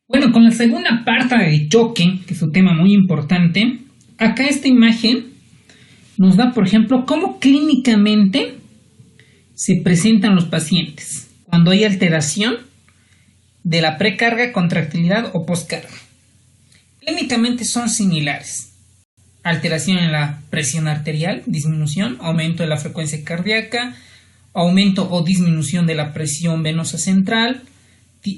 Bueno, con la segunda parte de choque, que es un tema muy importante, acá esta imagen nos da, por ejemplo, cómo clínicamente se presentan los pacientes cuando hay alteración de la precarga, contractilidad o postcarga. Clínicamente son similares. Alteración en la presión arterial, disminución, aumento de la frecuencia cardíaca, aumento o disminución de la presión venosa central,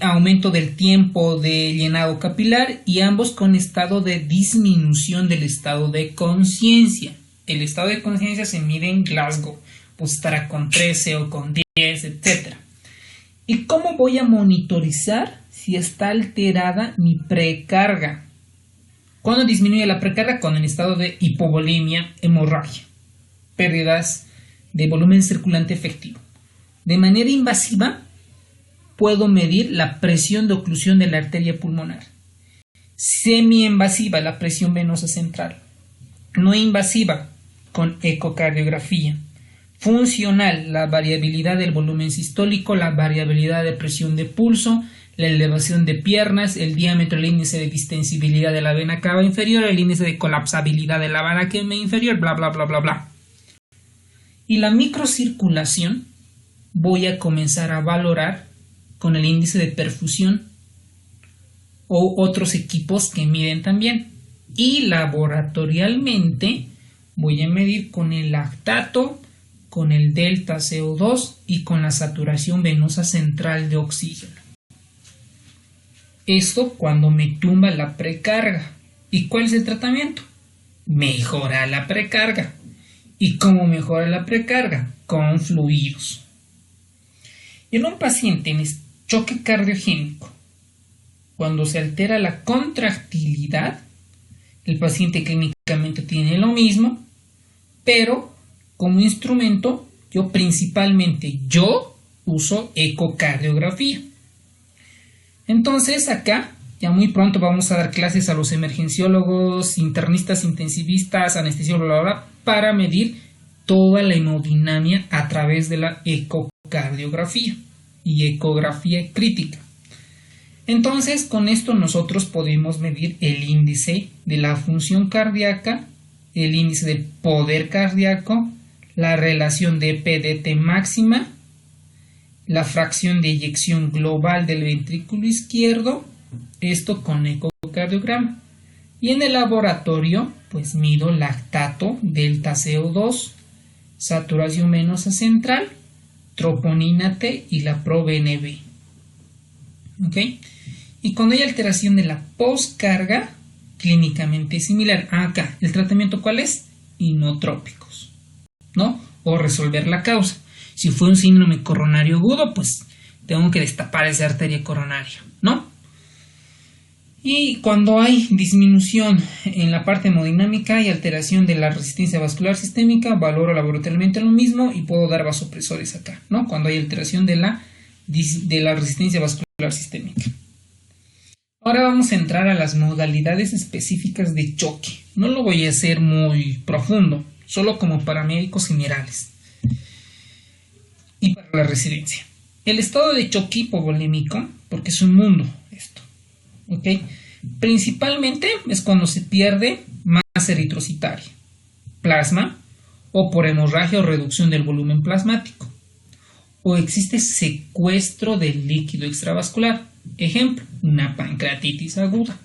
aumento del tiempo de llenado capilar y ambos con estado de disminución del estado de conciencia. El estado de conciencia se mide en Glasgow, pues estará con 13 o con 10, etc. ¿Y cómo voy a monitorizar si está alterada mi precarga? ¿Cuándo disminuye la precarga? Con el estado de hipovolemia, hemorragia, pérdidas de volumen circulante efectivo. De manera invasiva, puedo medir la presión de oclusión de la arteria pulmonar. Semi-invasiva, la presión venosa central. No invasiva, con ecocardiografía. Funcional, la variabilidad del volumen sistólico, la variabilidad de presión de pulso, la elevación de piernas, el diámetro, el índice de distensibilidad de la vena cava inferior, el índice de colapsabilidad de la vena cava inferior, bla, bla, bla, bla, bla. Y la microcirculación voy a comenzar a valorar con el índice de perfusión o otros equipos que miden también. Y laboratorialmente voy a medir con el lactato, con el delta CO2 y con la saturación venosa central de oxígeno. Esto cuando me tumba la precarga. ¿Y cuál es el tratamiento? Mejora la precarga. ¿Y cómo mejora la precarga? Con fluidos. En un paciente en choque cardiogénico, cuando se altera la contractilidad, el paciente clínicamente tiene lo mismo, pero como instrumento yo uso ecocardiografía. Entonces acá ya muy pronto vamos a dar clases a los emergenciólogos, internistas, intensivistas, anestesiólogos, bla, bla, bla, para medir toda la hemodinamia a través de la ecocardiografía y ecografía crítica. Entonces con esto nosotros podemos medir el índice de la función cardíaca, el índice del poder cardíaco, la relación de PDT máxima, la fracción de eyección global del ventrículo izquierdo, esto con ecocardiograma. Y en el laboratorio pues mido lactato, delta CO2, saturación venosa central, troponina T y la ProBNP. ¿Ok? Y cuando hay alteración de la postcarga, clínicamente similar. Acá, ¿el tratamiento cuál es? Inotrópicos, ¿no? O resolver la causa. Si fue un síndrome coronario agudo, pues tengo que destapar esa arteria coronaria, ¿no? Y cuando hay disminución en la parte hemodinámica y alteración de la resistencia vascular sistémica, valoro laboratorialmente lo mismo y puedo dar vasopresores acá, ¿no? Cuando hay alteración de la resistencia vascular sistémica. Ahora vamos a entrar a las modalidades específicas de choque. No lo voy a hacer muy profundo, solo como para médicos generales y para la residencia. El estado de choque hipovolémico, porque es un mundo esto, ¿ok? Principalmente es cuando se pierde masa eritrocitaria, plasma, o por hemorragia o reducción del volumen plasmático, o existe secuestro del líquido extravascular, ejemplo, una pancreatitis aguda,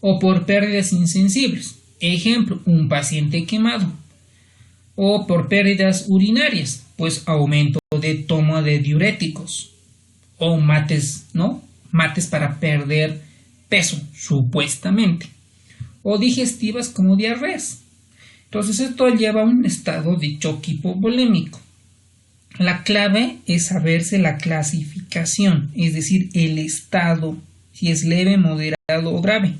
o por pérdidas insensibles, ejemplo, un paciente quemado, o por pérdidas urinarias, pues aumento de toma de diuréticos, o mates, ¿no? Mates para perder peso, supuestamente, o digestivas como diarreas. Entonces esto lleva a un estado de choque hipovolémico. La clave es saberse la clasificación, es decir, el estado, si es leve, moderado o grave,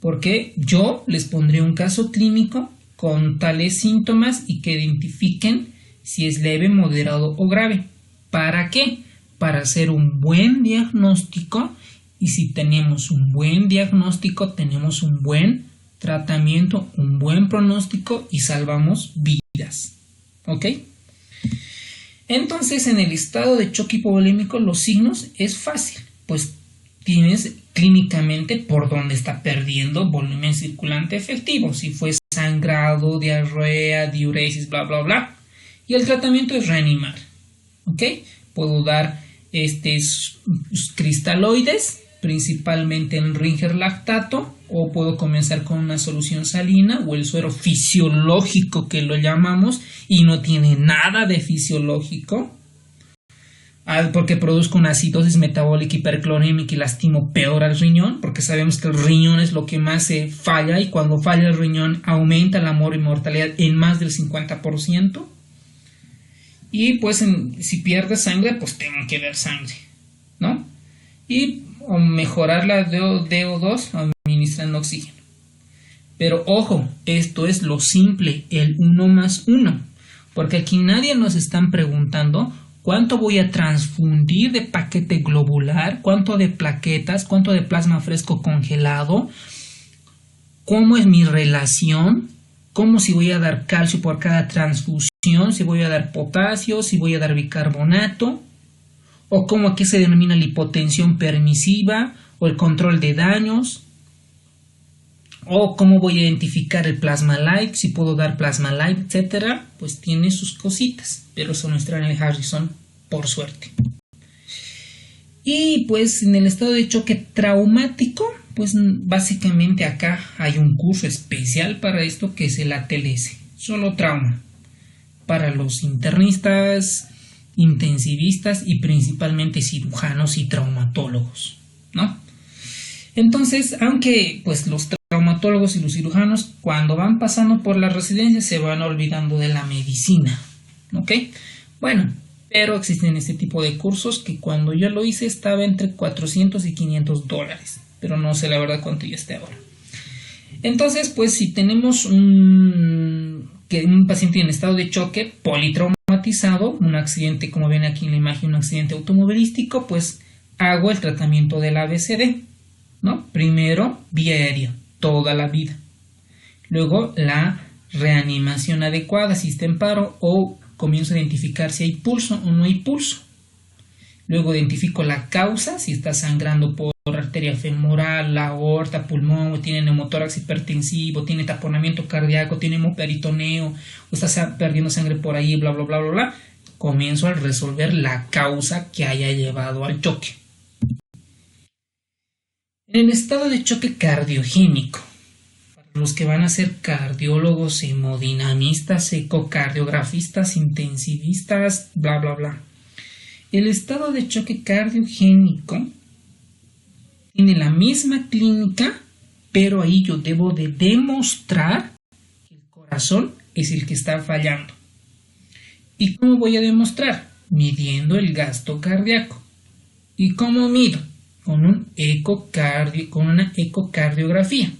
porque yo les pondré un caso clínico con tales síntomas y que identifiquen si es leve, moderado o grave. ¿Para qué? Para hacer un buen diagnóstico, y si tenemos un buen diagnóstico, tenemos un buen tratamiento, un buen pronóstico y salvamos vidas. ¿Ok? Entonces, en el estado de choque hipovolémico, los signos es fácil, pues tienes clínicamente por dónde está perdiendo volumen circulante efectivo, si fue sangrado, diarrea, diuresis, bla, bla, bla. Y el tratamiento es reanimar, ¿ok? Puedo dar cristaloides, principalmente en Ringer lactato, o puedo comenzar con una solución salina o el suero fisiológico que lo llamamos y no tiene nada de fisiológico, porque produzco una acidosis metabólica hiperclorémica y lastimo peor al riñón, porque sabemos que el riñón es lo que más se falla y cuando falla el riñón aumenta la mortalidad en más del 50%. Y pues si pierdes sangre, pues tengo que ver sangre, ¿no? Y mejorar la DO2 administrando oxígeno. Pero ojo, esto es lo simple, el 1 más 1, porque aquí nadie nos están preguntando cuánto voy a transfundir de paquete globular, cuánto de plaquetas, cuánto de plasma fresco congelado, cómo es mi relación, cómo si voy a dar calcio por cada transfusión, si voy a dar potasio, si voy a dar bicarbonato, o cómo aquí se denomina la hipotensión permisiva o el control de daños, o cómo voy a identificar el plasma light, si puedo dar plasma light, etcétera. Pues tiene sus cositas, pero eso no está en el Harrison, por suerte. Y pues en el estado de choque traumático, pues básicamente acá hay un curso especial para esto que es el ATLS, solo trauma, para los internistas, intensivistas y principalmente cirujanos y traumatólogos, ¿no? Entonces, aunque pues los traumatólogos y los cirujanos cuando van pasando por la residencia se van olvidando de la medicina, ¿ok? Bueno, pero existen este tipo de cursos que cuando yo lo hice estaba entre $400 y $500, pero no sé la verdad cuánto ya esté ahora. Entonces, pues si tenemos un paciente en estado de choque politraumatizado, un accidente, como ven aquí en la imagen, un accidente automovilístico, pues hago el tratamiento del ABCD, ¿no? Primero, vía aérea, toda la vida. Luego, la reanimación adecuada, si está en paro, o comienzo a identificar si hay pulso o no hay pulso. Luego identifico la causa, si está sangrando por arteria femoral, la aorta, pulmón, tiene neumotórax hipertensivo, tiene taponamiento cardíaco, tiene hemoperitoneo, o está perdiendo sangre por ahí, bla, bla, bla, bla, bla. Comienzo a resolver la causa que haya llevado al choque. En el estado de choque cardiogénico, para los que van a ser cardiólogos, hemodinamistas, ecocardiografistas, intensivistas, bla, bla, bla. El estado de choque cardiogénico tiene la misma clínica, pero ahí yo debo de demostrar que el corazón es el que está fallando. ¿Y cómo voy a demostrar? Midiendo el gasto cardíaco. ¿Y cómo mido? Con una ecocardiografía.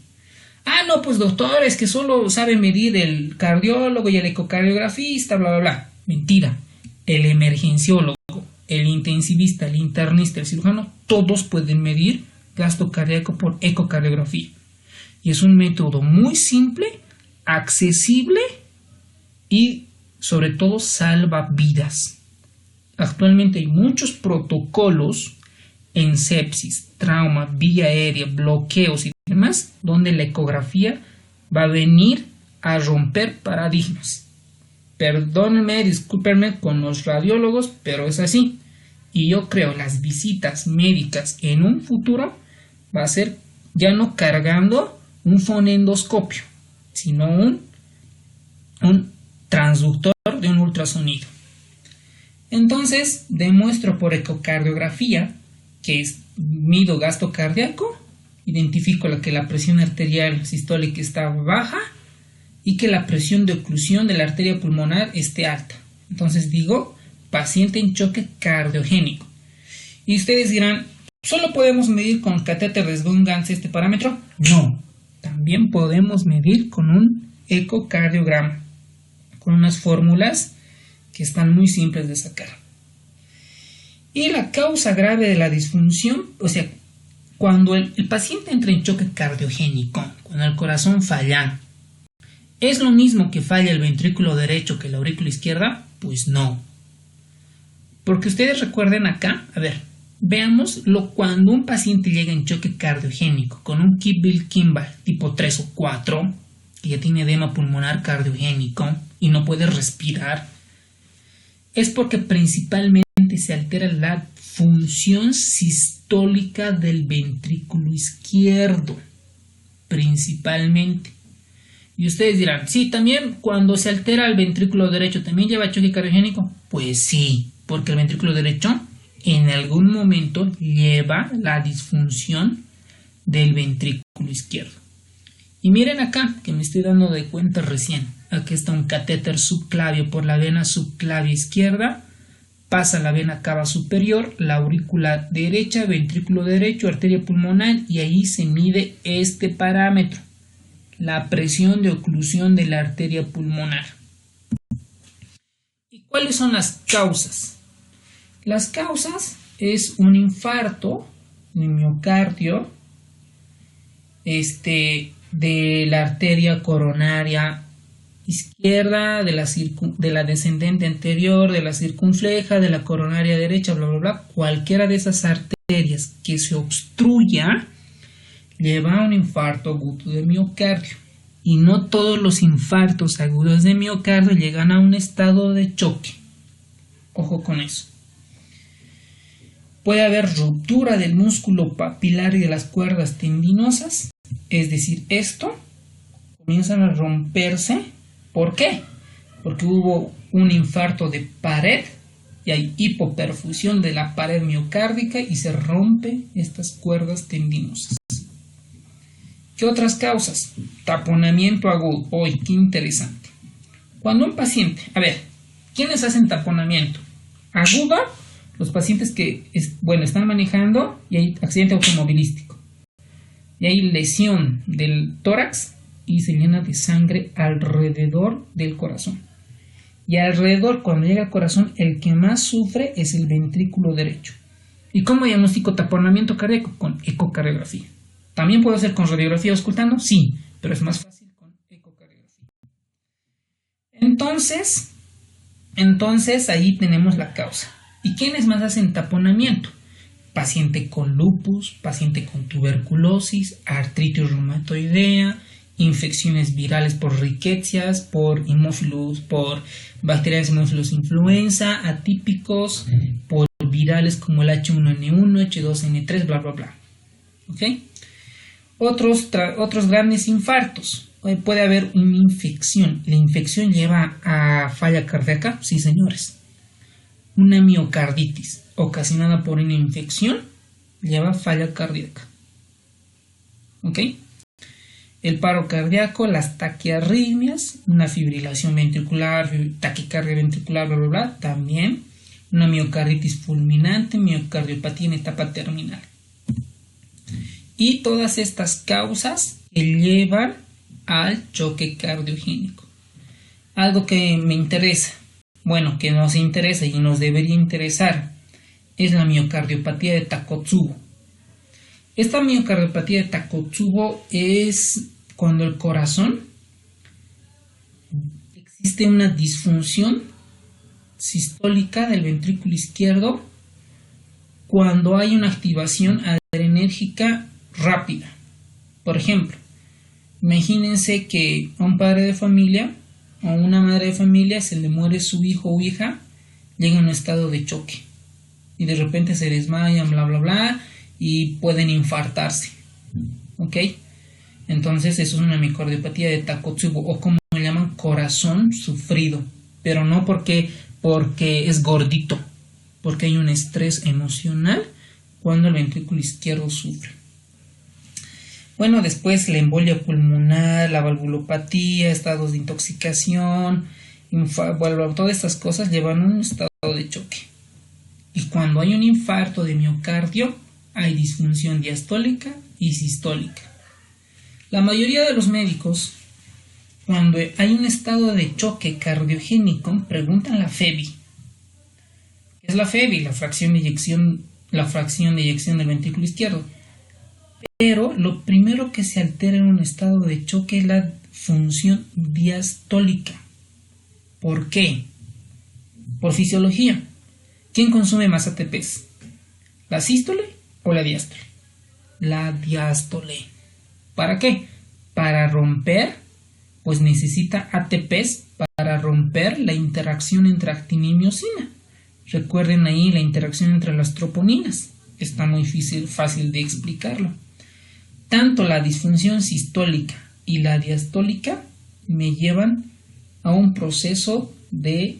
Ah, no, pues doctor, es que solo sabe medir el cardiólogo y el ecocardiografista, bla, bla, bla. Mentira. El emergenciólogo, el intensivista, el internista, el cirujano, todos pueden medir gasto cardíaco por ecocardiografía. Y es un método muy simple, accesible y sobre todo salva vidas. Actualmente hay muchos protocolos en sepsis, trauma, vía aérea, bloqueos y demás, donde la ecografía va a venir a romper paradigmas. Perdónenme, discúlpenme con los radiólogos, pero es así. Y yo creo las visitas médicas en un futuro va a ser ya no cargando un fonendoscopio, sino un transductor de un ultrasonido. Entonces demuestro por ecocardiografía que mido gasto cardíaco, identifico que la presión arterial sistólica está baja y que la presión de oclusión de la arteria pulmonar esté alta. Entonces digo, paciente en choque cardiogénico. Y ustedes dirán, ¿solo podemos medir con catéter de Swan-Ganz este parámetro? No, también podemos medir con un ecocardiograma, con unas fórmulas que están muy simples de sacar. Y la causa grave de la disfunción, o sea, cuando el paciente entra en choque cardiogénico, cuando el corazón falla, ¿es lo mismo que falla el ventrículo derecho que la aurícula izquierda? Pues no. Porque ustedes recuerden acá, a ver, Veámoslo cuando un paciente llega en choque cardiogénico con un Kimball tipo 3 o 4, que ya tiene edema pulmonar cardiogénico y no puede respirar, es porque principalmente se altera la función sistólica del ventrículo izquierdo, principalmente. Y ustedes dirán, sí, también cuando se altera el ventrículo derecho, ¿también lleva choque cardiogénico? Pues sí, porque el ventrículo derecho en algún momento lleva la disfunción del ventrículo izquierdo. Y miren acá, que me estoy dando de cuenta recién. Aquí está un catéter subclavio por la vena subclavia izquierda. Pasa la vena cava superior, la aurícula derecha, ventrículo derecho, arteria pulmonar, y ahí se mide este parámetro, la presión de oclusión de la arteria pulmonar. ¿Y cuáles son las causas? Las causas es un infarto de miocardio de la arteria coronaria izquierda, de la descendente anterior, de la circunfleja, de la coronaria derecha, bla, bla, bla. Cualquiera de esas arterias que se obstruya lleva a un infarto agudo de miocardio. Y no todos los infartos agudos de miocardio llegan a un estado de choque. Ojo con eso. Puede haber ruptura del músculo papilar y de las cuerdas tendinosas, es decir, esto comienzan a romperse. ¿Por qué? Porque hubo un infarto de pared y hay hipoperfusión de la pared miocárdica y se rompen estas cuerdas tendinosas. ¿Qué otras causas? Taponamiento agudo. ¡Uy, qué interesante! Cuando un paciente, ¿quiénes hacen taponamiento? Agudo, los pacientes que están manejando y hay accidente automovilístico. Y hay lesión del tórax y se llena de sangre alrededor del corazón. Y alrededor, cuando llega al corazón, el que más sufre es el ventrículo derecho. ¿Y cómo diagnostico taponamiento cardíaco? Con ecocardiografía. ¿También puedo hacer con radiografía auscultando? Sí, pero es más fácil con ecocardiografía. Entonces ahí tenemos la causa. ¿Y quiénes más hacen taponamiento? Paciente con lupus, paciente con tuberculosis, artritis reumatoidea, infecciones virales por riquecias, por hemófilos, por bacterias hemófilos influenza, atípicos, por virales como el H1N1, H2N3, bla, bla, bla. ¿Ok? Otros grandes infartos. Puede haber una infección. ¿La infección lleva a falla cardíaca? Sí, señores. Una miocarditis ocasionada por una infección lleva a falla cardíaca. ¿Ok? El paro cardíaco, las taquiarritmias, una fibrilación ventricular, taquicardia ventricular, bla, bla, bla, también una miocarditis fulminante, miocardiopatía en etapa terminal. Y todas estas causas que llevan al choque cardiogénico. Algo que me interesa, que nos interesa y nos debería interesar, es la miocardiopatía de Takotsubo. Esta miocardiopatía de Takotsubo es cuando el corazón existe una disfunción sistólica del ventrículo izquierdo cuando hay una activación adrenérgica rápida. Por ejemplo, imagínense que a un padre de familia o a una madre de familia se le muere su hijo o hija, llega a un estado de choque y de repente se desmayan, bla, bla, bla, y pueden infartarse. ¿Ok? Entonces eso es una miocardiopatía de Takotsubo, o como le llaman, corazón sufrido, pero no porque es gordito, porque hay un estrés emocional cuando el ventrículo izquierdo sufre. Después la embolia pulmonar, la valvulopatía, estados de intoxicación, todas estas cosas llevan a un estado de choque. Y cuando hay un infarto de miocardio, hay disfunción diastólica y sistólica. La mayoría de los médicos, cuando hay un estado de choque cardiogénico, preguntan la FEBI. ¿Qué es la FEBI? La fracción de eyección del ventrículo izquierdo. Pero lo primero que se altera en un estado de choque es la función diastólica. ¿Por qué? Por fisiología. ¿Quién consume más ATPs? ¿La sístole o la diástole? La diástole. ¿Para qué? Para romper, pues necesita ATPs para romper la interacción entre actina y miosina. Recuerden ahí la interacción entre las troponinas. Está muy fácil de explicarlo. Tanto la disfunción sistólica y la diastólica me llevan a un proceso de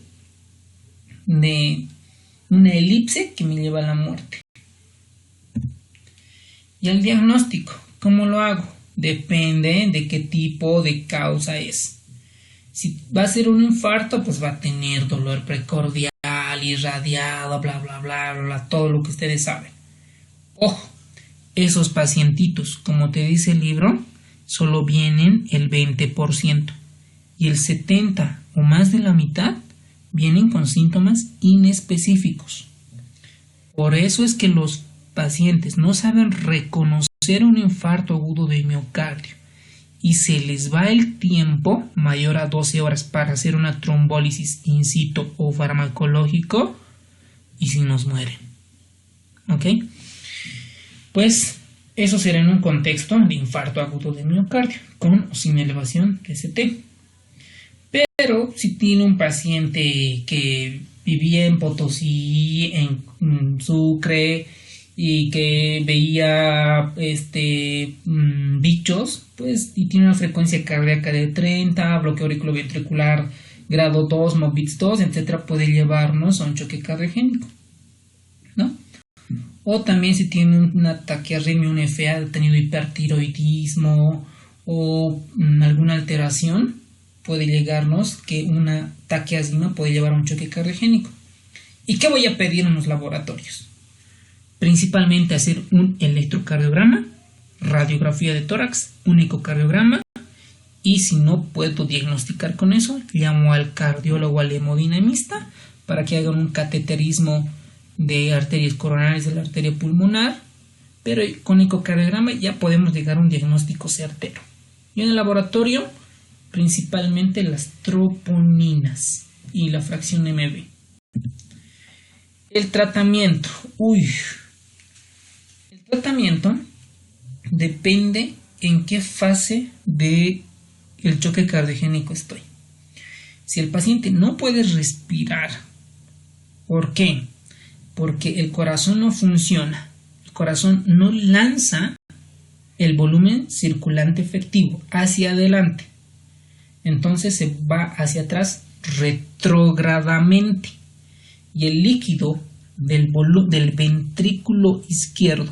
una elipse que me lleva a la muerte. Y el diagnóstico, ¿cómo lo hago? Depende de qué tipo de causa es. Si va a ser un infarto, pues va a tener dolor precordial, irradiado, bla, bla, bla, bla, bla, todo lo que ustedes saben. Ojo, esos pacientitos, como te dice el libro, solo vienen el 20% y el 70% o más de la mitad vienen con síntomas inespecíficos. Por eso es que los pacientes no saben reconocer un infarto agudo de miocardio y se les va el tiempo mayor a 12 horas para hacer una trombólisis in situ o farmacológico y si nos mueren. ¿Ok? Pues eso será en un contexto de infarto agudo de miocardio con o sin elevación de ST. Pero si tiene un paciente que vivía en Potosí, en Sucre y que veía bichos, pues y tiene una frecuencia cardíaca de 30, bloqueo auriculoventricular grado 2, MOBITS 2, etcétera, puede llevarnos a un choque cardiogénico, ¿no? O también si tiene una taquiarritmia, un FA, ha tenido hipertiroidismo o alguna alteración, puede llegarnos que una taquiasima puede llevar a un choque cardiogénico. ¿Y qué voy a pedir en los laboratorios? Principalmente hacer un electrocardiograma, radiografía de tórax, un ecocardiograma, y si no puedo diagnosticar con eso, llamo al cardiólogo, al hemodinamista, para que hagan un cateterismo de arterias coronarias de la arteria pulmonar, pero con ecocardiograma ya podemos llegar a un diagnóstico certero. Y en el laboratorio, principalmente las troponinas y la fracción MB. El tratamiento. El tratamiento depende en qué fase del choque cardiogénico estoy. Si el paciente no puede respirar, ¿por qué? Porque el corazón no funciona. El corazón no lanza el volumen circulante efectivo hacia adelante. Entonces se va hacia atrás retrógradamente. Y el líquido del ventrículo izquierdo,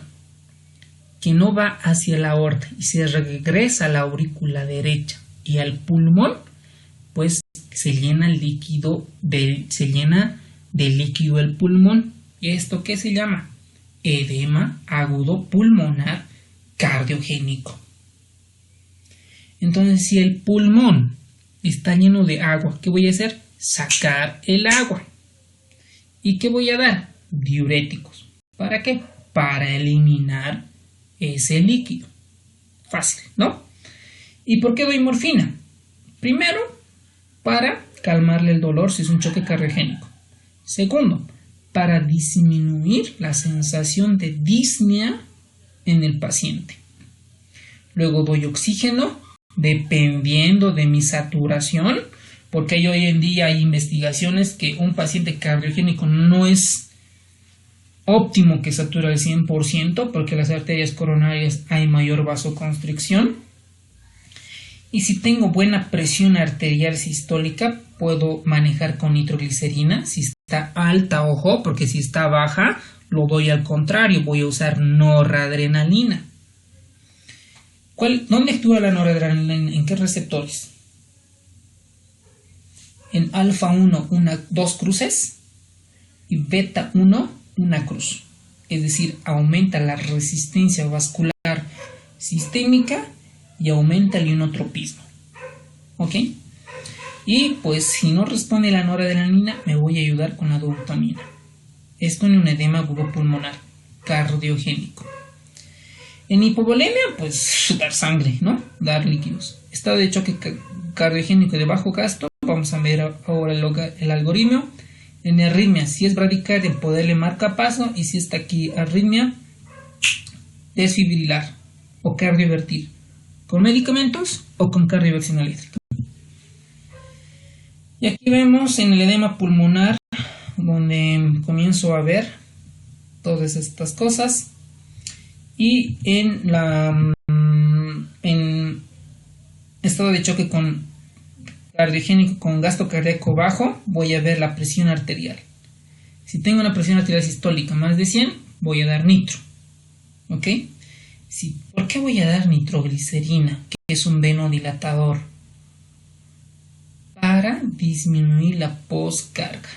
que no va hacia la aorta y se regresa a la aurícula derecha y al pulmón, pues se llena de líquido el pulmón. ¿Y esto qué se llama? Edema agudo pulmonar cardiogénico. Entonces, si el pulmón está lleno de agua, ¿qué voy a hacer? Sacar el agua. ¿Y qué voy a dar? Diuréticos. ¿Para qué? Para eliminar ese líquido. Fácil, ¿no? ¿Y por qué doy morfina? Primero, para calmarle el dolor si es un choque cardiogénico. Segundo, para disminuir la sensación de disnea en el paciente. Luego doy oxígeno dependiendo de mi saturación, porque hoy en día hay investigaciones que un paciente cardiogénico no es óptimo que sature al 100%, porque las arterias coronarias hay mayor vasoconstricción. Y si tengo buena presión arterial sistólica, puedo manejar con nitroglicerina. Si está alta, ojo, porque si está baja, lo doy al contrario, voy a usar noradrenalina. ¿Dónde actúa la noradrenalina? ¿En qué receptores? En alfa 1, dos cruces, y beta 1, una cruz. Es decir, aumenta la resistencia vascular sistémica y aumenta el ionotropismo. ¿Ok? Y pues si no responde la noradrenalina, me voy a ayudar con la dopamina. Esto en un edema agudo pulmonar cardiogénico. En hipovolemia, pues dar sangre, ¿no? Dar líquidos. Estado de choque cardiogénico de bajo gasto. Vamos a ver ahora el algoritmo. En arritmia, si es bradicardia, poderle marcapaso, y si está aquí arritmia, desfibrilar o cardiovertir, con medicamentos o con cardioversión eléctrica. Y aquí vemos en el edema pulmonar, donde comienzo a ver todas estas cosas, y en estado de choque con cardiogénico con gasto cardíaco bajo, voy a ver la presión arterial. Si tengo una presión arterial sistólica más de 100, voy a dar nitro. ¿Ok? ¿Por qué voy a dar nitroglicerina, que es un venodilatador? Para disminuir la postcarga.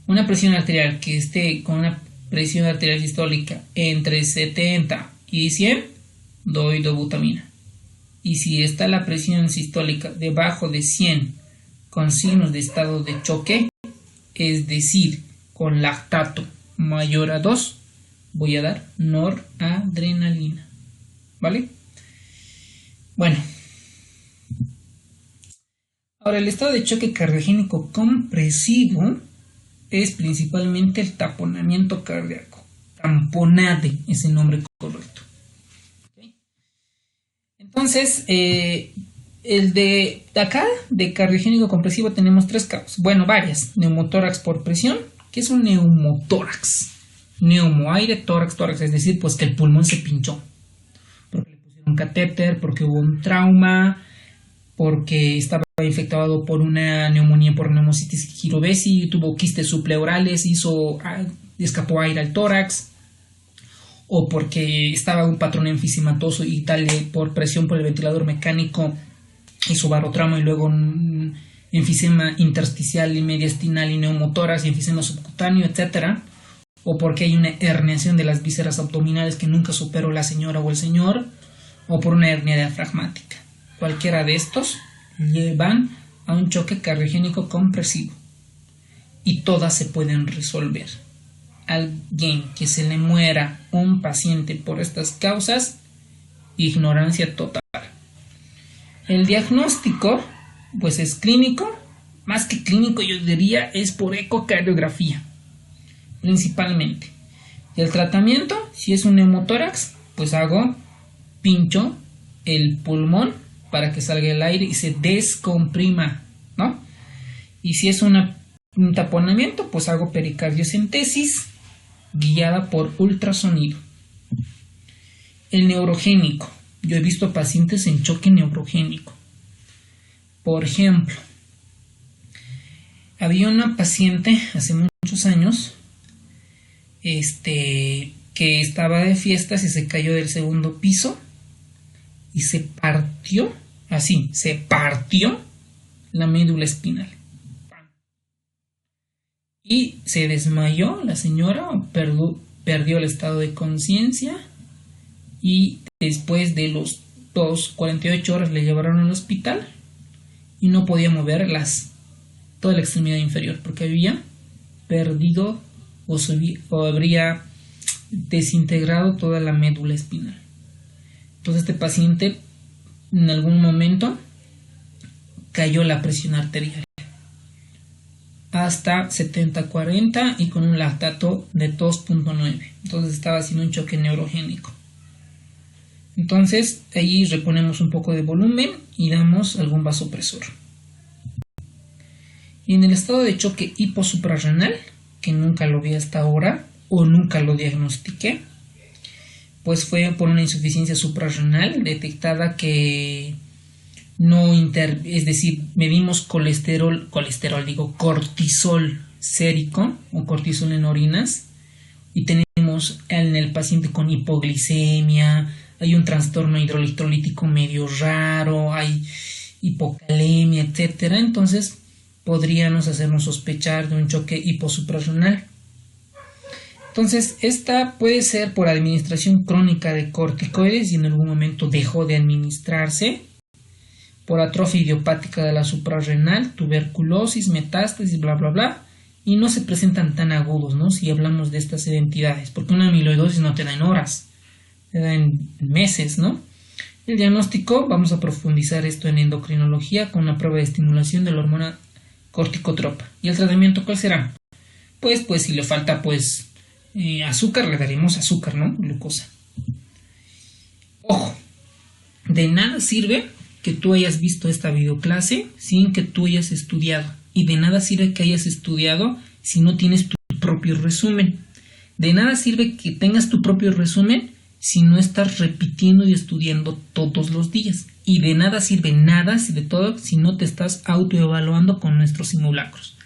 Una presión arterial que esté con una presión arterial sistólica entre 70 y 100, doy dobutamina. Y si está la presión sistólica debajo de 100 con signos de estado de choque, es decir, con lactato mayor a 2, voy a dar noradrenalina. ¿Vale? Bueno. Ahora, el estado de choque cardiogénico compresivo es principalmente el taponamiento cardíaco. Tamponade es el nombre correcto. ¿Okay? Entonces, el de acá, de cardiogénico compresivo, tenemos 3 causas. Bueno, varias. Neumotórax por presión. ¿Qué es un neumotórax? Neumoaire, tórax, es decir, pues que el pulmón se pinchó. Porque le pusieron un catéter, porque hubo un trauma, porque estaba infectado por una neumonía por neumocitis girovesi, tuvo quistes subpleurales, escapó aire al tórax, o porque estaba un patrón enfisematoso y tal, por presión por el ventilador mecánico hizo barotrauma y luego un enfisema intersticial y mediastinal y neumotórax y enfisema subcutáneo, etcétera, o porque hay una herniación de las vísceras abdominales que nunca superó la señora o el señor, o por una hernia diafragmática. Cualquiera de estos llevan a un choque cardiogénico compresivo y todas se pueden resolver. Alguien que se le muera un paciente por estas causas, ignorancia total. El diagnóstico pues es clínico, más que clínico yo diría es por ecocardiografía principalmente. Y el tratamiento, si es un neumotórax, pues pincho el pulmón para que salga el aire y se descomprima, ¿no? Y si es un taponamiento, pues hago pericardiocentesis guiada por ultrasonido. El neurogénico. Yo he visto pacientes en choque neurogénico. Por ejemplo, había una paciente hace muchos años que estaba de fiestas y se cayó del segundo piso y se partió la médula espinal. Y se desmayó la señora, perdió el estado de conciencia y después de los 48 horas le llevaron al hospital y no podía mover toda la extremidad inferior porque había perdido o habría desintegrado toda la médula espinal. Entonces este paciente en algún momento cayó la presión arterial hasta 70-40 y con un lactato de 2.9. Entonces estaba haciendo un choque neurogénico. Entonces ahí reponemos un poco de volumen y damos algún vasopresor. Y en el estado de choque hiposuprarrenal, que nunca lo vi hasta ahora o nunca lo diagnostiqué, pues fue por una insuficiencia suprarrenal detectada que es decir, medimos cortisol sérico o cortisol en orinas y tenemos en el paciente con hipoglicemia, hay un trastorno hidroelectrolítico medio raro, hay hipocalemia, etcétera. Entonces podríamos hacernos sospechar de un choque hiposuprarrenal. Entonces, esta puede ser por administración crónica de corticoides y en algún momento dejó de administrarse, por atrofia idiopática de la suprarrenal, tuberculosis, metástasis, bla, bla, bla, y no se presentan tan agudos, ¿no? Si hablamos de estas identidades, porque una amiloidosis no te da en horas, te da en meses, ¿no? El diagnóstico, vamos a profundizar esto en endocrinología con una prueba de estimulación de la hormona corticotropa. ¿Y el tratamiento cuál será? Pues si le falta azúcar, le daremos azúcar, ¿no? Glucosa. Ojo, de nada sirve que tú hayas visto esta videoclase sin que tú hayas estudiado. Y de nada sirve que hayas estudiado si no tienes tu propio resumen. De nada sirve que tengas tu propio resumen si no estás repitiendo y estudiando todos los días. Y de nada sirve nada, de todo, si no te estás autoevaluando con nuestros simulacros.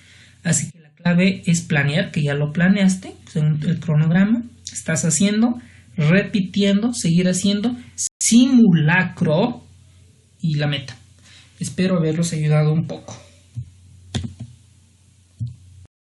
Así que la clave es planear, que ya lo planeaste, según el cronograma. Estás haciendo, repitiendo, seguir haciendo, simulacro y la meta. Espero haberlos ayudado un poco.